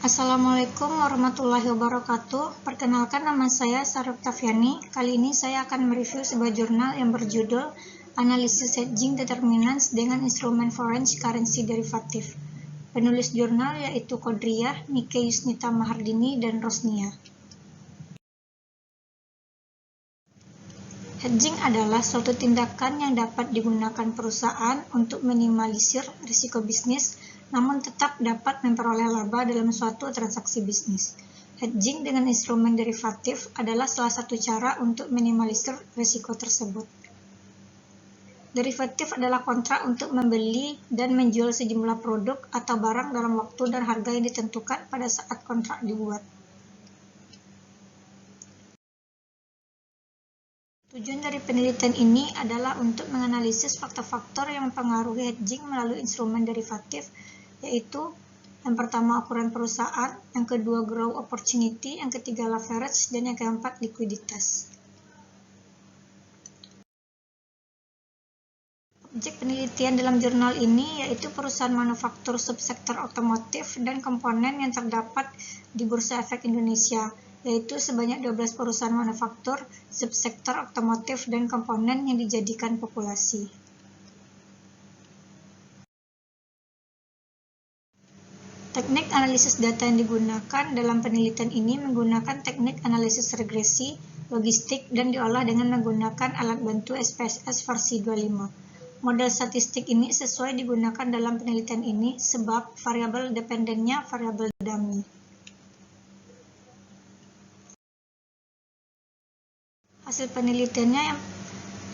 Assalamualaikum warahmatullahi wabarakatuh. Perkenalkan, nama saya Sarah Octaviani. Kali ini saya akan mereview sebuah jurnal yang berjudul Analisis Hedging Determinants dengan Instrumen Foreign Currency Derivative. Penulis jurnal yaitu Kodriyah, Nike Yusnita Mahardini, dan Rosnia. Hedging adalah suatu tindakan yang dapat digunakan perusahaan untuk minimalisir risiko bisnis, namun tetap dapat memperoleh laba dalam suatu transaksi bisnis. Hedging dengan instrumen derivatif adalah salah satu cara untuk minimalisir risiko tersebut. Derivatif adalah kontrak untuk membeli dan menjual sejumlah produk atau barang dalam waktu dan harga yang ditentukan pada saat kontrak dibuat. Tujuan dari penelitian ini adalah untuk menganalisis faktor-faktor yang mempengaruhi hedging melalui instrumen derivatif, yaitu yang pertama ukuran perusahaan, yang kedua growth opportunity, yang ketiga leverage, dan yang keempat likuiditas. Objek penelitian dalam jurnal ini yaitu perusahaan manufaktur subsektor otomotif dan komponen yang terdapat di Bursa Efek Indonesia, yaitu sebanyak 12 perusahaan manufaktur, subsektor otomotif, dan komponen yang dijadikan populasi. Teknik analisis data yang digunakan dalam penelitian ini menggunakan teknik analisis regresi, logistik, dan diolah dengan menggunakan alat bantu SPSS versi 25. Model statistik ini sesuai digunakan dalam penelitian ini sebab variabel dependennya variabel dummy. Hasil penelitiannya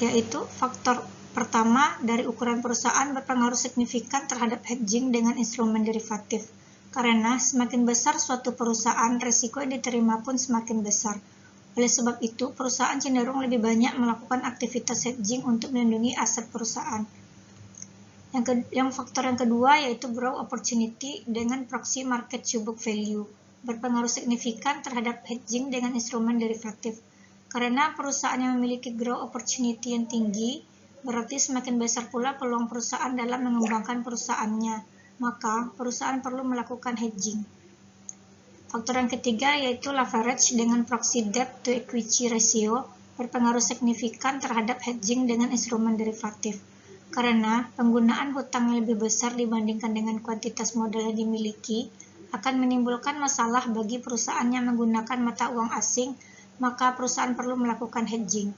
yaitu faktor pertama dari ukuran perusahaan berpengaruh signifikan terhadap hedging dengan instrumen derivatif. Karena semakin besar suatu perusahaan, risiko yang diterima pun semakin besar. Oleh sebab itu, perusahaan cenderung lebih banyak melakukan aktivitas hedging untuk melindungi aset perusahaan. Yang faktor yang kedua yaitu growth opportunity dengan proxy market to book value berpengaruh signifikan terhadap hedging dengan instrumen derivatif. Karena perusahaan yang memiliki growth opportunity yang tinggi, berarti semakin besar pula peluang perusahaan dalam mengembangkan perusahaannya, maka perusahaan perlu melakukan hedging. Faktor yang ketiga yaitu leverage dengan proxy debt to equity ratio berpengaruh signifikan terhadap hedging dengan instrumen derivatif. Karena penggunaan hutang yang lebih besar dibandingkan dengan kuantitas modal yang dimiliki akan menimbulkan masalah bagi perusahaan yang menggunakan mata uang asing, maka perusahaan perlu melakukan hedging.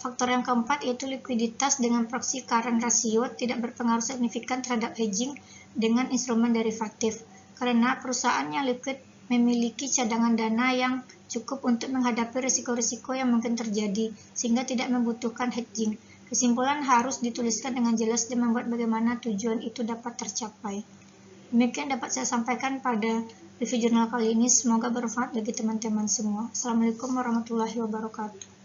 Faktor yang keempat yaitu likuiditas dengan proxy current ratio tidak berpengaruh signifikan terhadap hedging dengan instrumen derivatif, karena perusahaan yang liquid memiliki cadangan dana yang cukup untuk menghadapi risiko-risiko yang mungkin terjadi, sehingga tidak membutuhkan hedging. Kesimpulan harus dituliskan dengan jelas dan membuat bagaimana tujuan itu dapat tercapai. Demikian dapat saya sampaikan pada review jurnal kali ini. Semoga bermanfaat bagi teman-teman semua. Assalamualaikum warahmatullahi wabarakatuh.